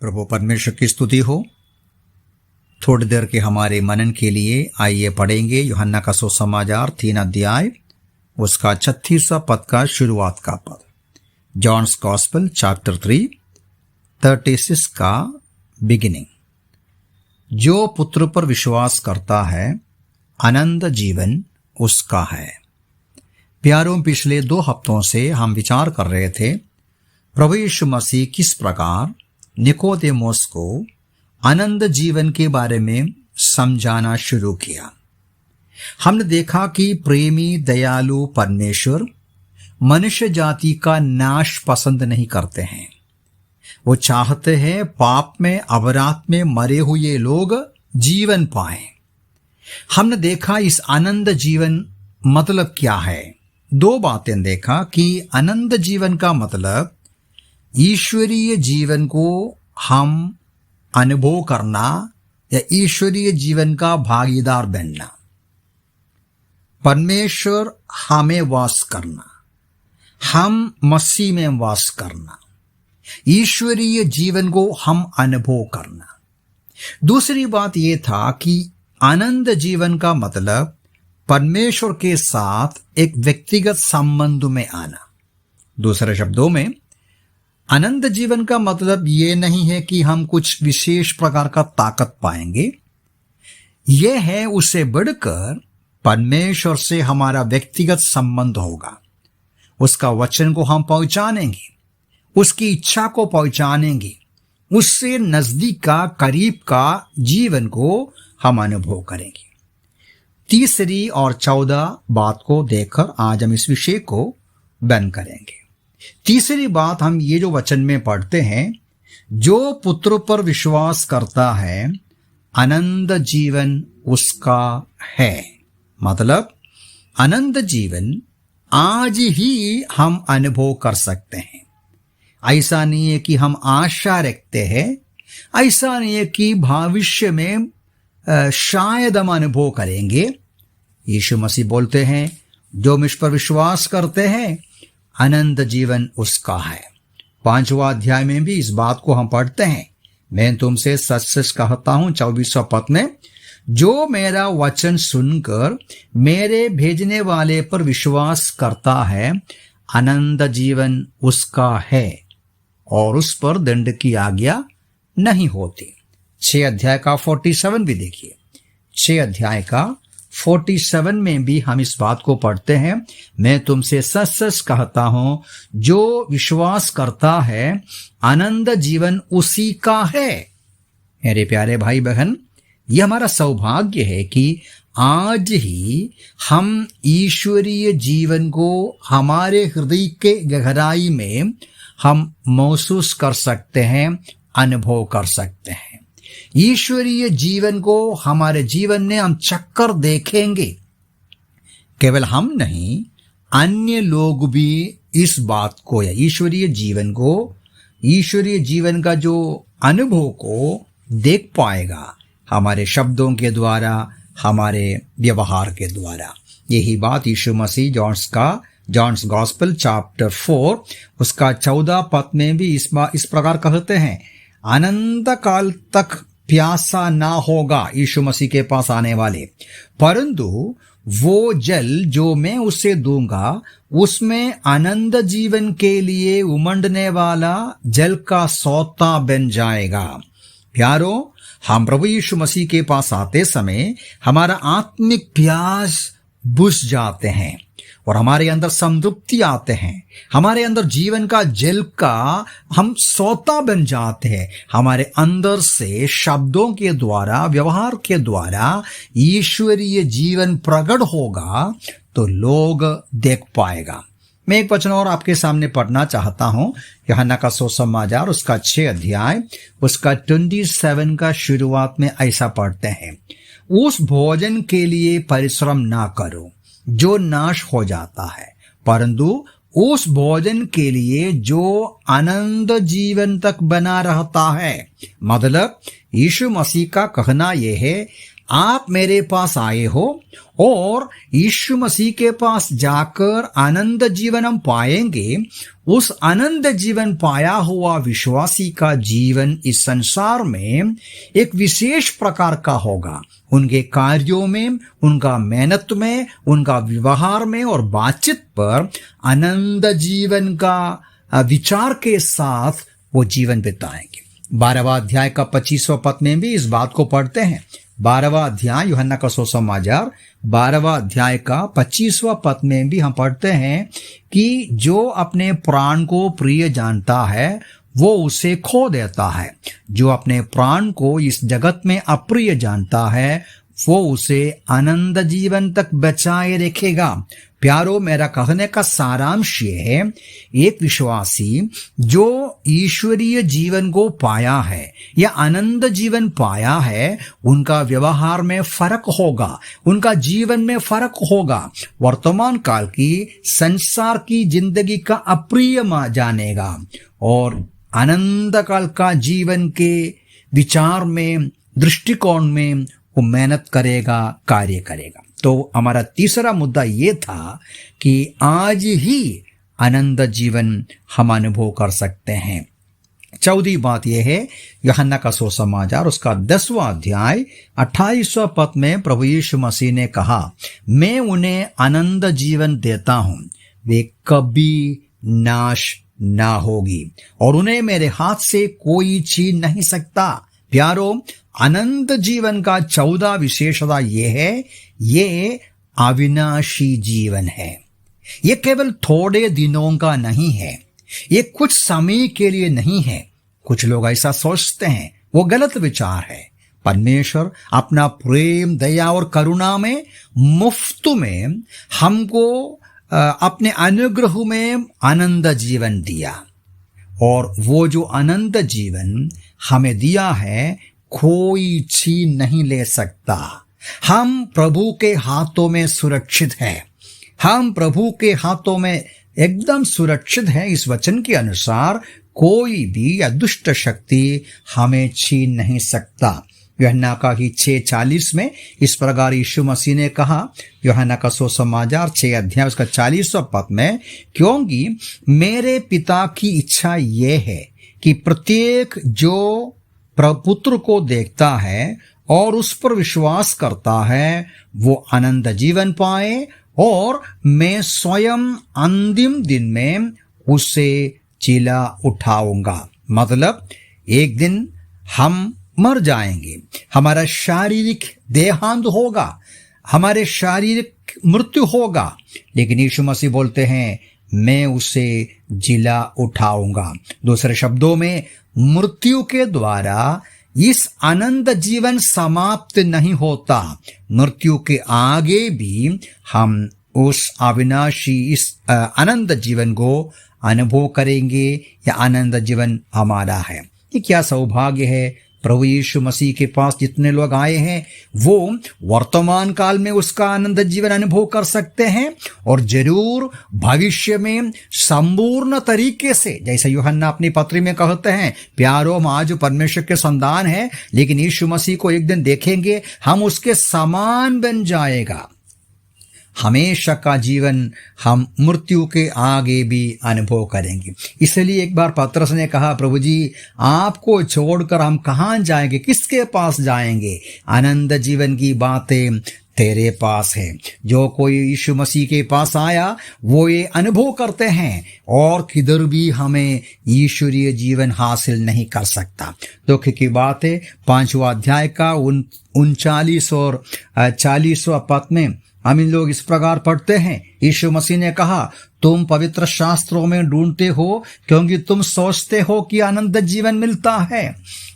प्रभु परमेश्वर की स्तुति हो। थोड़ी देर के हमारे मनन के लिए आइए पढ़ेंगे यूहन्ना का सुसमाचार 3 अध्याय उसका 36वां पद का शुरुआत का पद। जॉन्स गॉस्पेल चैप्टर 3 36 का बिगिनिंग। जो पुत्र पर विश्वास करता है अनंत जीवन उसका है। प्यारों, पिछले 2 हफ्तों से हम विचार कर रहे थे प्रभु यीशु मसीह किस प्रकार निकोदेमुस को अनंत जीवन के बारे में समझाना शुरू किया। हमने देखा कि प्रेमी दयालु परमेश्वर मनुष्य जाति का नाश पसंद नहीं करते हैं। वो चाहते हैं पाप में अपराध में मरे हुए लोग जीवन पाएं। हमने देखा इस अनंत जीवन मतलब क्या है। 2 बातें देखा कि अनंत जीवन का मतलब ईश्वरीय जीवन को हम अनुभव करना या ईश्वरीय जीवन का भागीदार बनना, परमेश्वर हमें वास करना, हम मसीह में वास करना, ईश्वरीय जीवन को हम अनुभव करना। दूसरी बात यह था कि अनंत जीवन का मतलब परमेश्वर के साथ एक व्यक्तिगत संबंध में आना। दूसरे शब्दों में अनंत जीवन का मतलब ये नहीं है कि हम कुछ विशेष प्रकार का ताकत पाएंगे। यह है उससे बढ़कर परमेश्वर से हमारा व्यक्तिगत संबंध होगा। उसका वचन को हम पहुंचानेंगे, उसकी इच्छा को पहुंचानेंगे, उससे नजदीक का करीब का जीवन को हम अनुभव करेंगे। 3 और 14 बात को देखकर आज हम इस विषय को बंद करेंगे। 3 बात हम ये जो वचन में पढ़ते हैं, जो पुत्र पर विश्वास करता है अनंत जीवन उसका है। मतलब अनंत जीवन आज ही हम अनुभव कर सकते हैं। ऐसा नहीं है कि हम आशा रखते हैं, ऐसा नहीं है कि भविष्य में शायद हम अनुभव करेंगे। यीशु मसीह बोलते हैं जो मुझ पर विश्वास करते हैं अनंत जीवन उसका है। 5वां अध्याय में भी इस बात को हम पढ़ते हैं। मैं तुमसे सच सच कहता हूं 24वां पद में, जो मेरा वचन सुनकर मेरे भेजने वाले पर विश्वास करता है अनंत जीवन उसका है और उस पर दंड की आज्ञा नहीं होती। 6 अध्याय का 47 भी देखिए। 6 अध्याय का 47 में भी हम इस बात को पढ़ते हैं, मैं तुमसे सच सच कहता हूं जो विश्वास करता है अनंत जीवन उसी का है। मेरे प्यारे भाई बहन, यह हमारा सौभाग्य है कि आज ही हम ईश्वरीय जीवन को हमारे हृदय के गहराई में हम महसूस कर सकते हैं, अनुभव कर सकते हैं। ईश्वरीय जीवन को हमारे जीवन में हम चक्कर देखेंगे। केवल हम नहीं, अन्य लोग भी इस बात को या ईश्वरीय जीवन को, ईश्वरीय जीवन का जो अनुभव को देख पाएगा हमारे शब्दों के द्वारा, हमारे व्यवहार के द्वारा। यही बात यीशु मसीह जॉन्स गॉस्पेल चैप्टर 4 उसका 14 पद में भी इस प्रकार कहते हैं, अनंत काल तक प्यासा ना होगा यीशु मसीह के पास आने वाले, परंतु वो जल जो मैं उसे दूंगा उसमें अनंत जीवन के लिए उमंडने वाला जल का सोता बन जाएगा। प्यारों, हम प्रभु यीशु मसीह के पास आते समय हमारा आत्मिक प्यास बुझ जाते हैं और हमारे अंदर संतृप्ति आते हैं। हमारे अंदर जीवन का जल का हम सोता बन जाते हैं। हमारे अंदर से शब्दों के द्वारा, व्यवहार के द्वारा ईश्वरीय जीवन प्रकट होगा तो लोग देख पाएगा। मैं एक वचन और आपके सामने पढ़ना चाहता हूं। यूहन्ना का सुसमाचार उसका 6 अध्याय उसका 27 का शुरुआत में ऐसा पढ़ते हैं, उस भोजन के लिए परिश्रम ना करो जो नाश हो जाता है, परंतु उस भोजन के लिए जो अनंत जीवन तक बना रहता है। मतलब यीशु मसीह का कहना यह है, आप मेरे पास आए हो और यीशु मसीह के पास जाकर आनंद जीवन हम पाएंगे। उस आनंद जीवन पाया हुआ विश्वासी का जीवन इस संसार में एक विशेष प्रकार का होगा। उनके कार्यों में, उनका मेहनत में, उनका व्यवहार में और बातचीत पर आनंद जीवन का विचार के साथ वो जीवन बिताएंगे। 12वां अध्याय का 25वां पद में भी इस बात को पढ़ते हैं। 12वां अध्याय यूहन्ना का सुसमाचार 12वां अध्याय का 25वां पद में भी हम पढ़ते हैं कि जो अपने प्राण को प्रिय जानता है वो उसे खो देता है। जो अपने प्राण को इस जगत में अप्रिय जानता है वो उसे आनंद जीवन तक बचाए रखेगा। प्यारो, मेरा कहने का सारांश ये है, एक विश्वासी जो ईश्वरीय जीवन को पाया है या आनंद जीवन पाया है, उनका व्यवहार में फर्क होगा, उनका जीवन में फर्क होगा। वर्तमान काल की संसार की जिंदगी का अप्रिय जानेगा और आनंद काल का जीवन के विचार में, दृष्टिकोण में वो मेहनत करेगा, कार्य करेगा। तो हमारा तीसरा मुद्दा ये था कि आज ही आनंद जीवन हम अनुभव कर सकते हैं। चौथी बात यह है, यूहन्ना का सुसमाचार उसका 10वां अध्याय 28वां पद में प्रभु यीशु मसीह ने कहा, मैं उन्हें आनंद जीवन देता हूं, वे कभी नाश ना होगी और उन्हें मेरे हाथ से कोई छीन नहीं सकता। प्यारो, आनंद जीवन का 14 विशेषता ये है, ये अविनाशी जीवन है। ये केवल थोड़े दिनों का नहीं है, ये कुछ समय के लिए नहीं है। कुछ लोग ऐसा सोचते हैं, वो गलत विचार है। परमेश्वर अपना प्रेम, दया और करुणा में मुफ्त में हमको अपने अनुग्रह में आनंद जीवन दिया और वो जो आनंद जीवन हमें दिया है कोई छीन नहीं ले सकता। हम प्रभु के हाथों में सुरक्षित हैं। हम प्रभु के हाथों में एकदम सुरक्षित हैं। इस वचन के अनुसार कोई भी या दुष्ट शक्ति हमें छीन नहीं सकता। यूहन्ना का ही 6:40 में इस प्रकार यीशु मसीह ने कहा, यूहन्ना का सुसमाचार 6 अध्याय उसका 40वां पद में, क्योंकि मेरे पिता की इच्छा ये है कि प्रत्येक जो पुत्र को देखता है और उस पर विश्वास करता है वो आनंद जीवन पाए और मैं स्वयं अंतिम दिन में उसे जिला उठाऊंगा। मतलब एक दिन हम मर जाएंगे, हमारा शारीरिक देहांत होगा, हमारे शारीरिक मृत्यु होगा, लेकिन यीशु मसीह बोलते हैं मैं उसे जिला उठाऊंगा। दूसरे शब्दों में, मृत्यु के द्वारा इस आनंद जीवन समाप्त नहीं होता। मृत्यु के आगे भी हम उस अविनाशी इस आनंद जीवन को अनुभव करेंगे या आनंद जीवन हमारा है। ये क्या सौभाग्य है। प्रभु यीशु मसीह के पास जितने लोग आए हैं वो वर्तमान काल में उसका आनंद जीवन अनुभव कर सकते हैं और जरूर भविष्य में संपूर्ण तरीके से, जैसे यूहन्ना अपनी पत्री में कहते हैं, प्यारो हम आज परमेश्वर के संतान हैं लेकिन यीशु मसीह को एक दिन देखेंगे, हम उसके समान बन जाएगा। हमेशा का जीवन हम मृत्यु के आगे भी अनुभव करेंगे। इसलिए एक बार पतरस ने कहा, प्रभु जी आपको छोड़कर हम कहां जाएंगे, किसके पास जाएंगे? आनंद जीवन की बातें तेरे पास है। जो कोई यीशु मसीह के पास आया वो ये अनुभव करते हैं और किधर भी हमें ईश्वरीय जीवन हासिल नहीं कर सकता। दुख की बात है, 5वां अध्याय का 39 और 40वां पद में हम इन लोग इस प्रकार पढ़ते हैं, यीशु मसीह ने कहा, तुम पवित्र शास्त्रों में ढूंढते हो क्योंकि तुम सोचते हो कि आनंद जीवन मिलता है,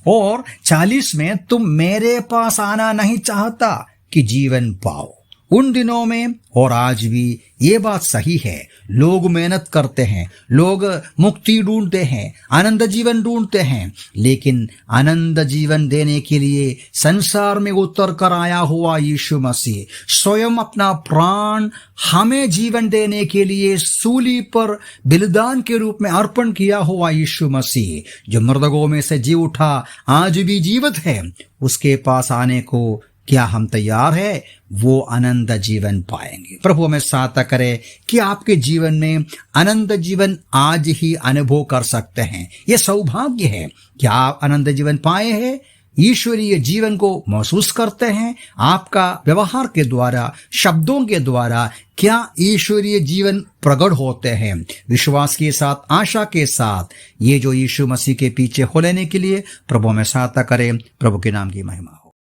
और 40 में तुम मेरे पास आना नहीं चाहता कि जीवन पाओ। उन दिनों में और आज भी ये बात सही है। लोग मेहनत करते हैं, लोग मुक्ति ढूंढते हैं, आनंद जीवन ढूंढते हैं, लेकिन आनंद जीवन देने के लिए संसार में उतर कर आया हुआ यीशु मसीह स्वयं अपना प्राण हमें जीवन देने के लिए सूली पर बलिदान के रूप में अर्पण किया हुआ यीशु मसीह जो मृतकों में से जी उठा, आज भी जीवित है, उसके पास आने को क्या हम तैयार है? वो अनंत जीवन पाएंगे। प्रभु हमें सहायता करे कि आपके जीवन में अनंत जीवन आज ही अनुभव कर सकते हैं। यह सौभाग्य है कि आप अनंत जीवन पाए हैं, ईश्वरीय जीवन को महसूस करते हैं। आपका व्यवहार के द्वारा, शब्दों के द्वारा क्या ईश्वरीय जीवन प्रकट होते हैं। विश्वास के साथ, आशा के साथ ये जो यीशु मसीह के पीछे हो लेने के लिए प्रभु हमें सहायता करे। प्रभु के नाम की महिमा।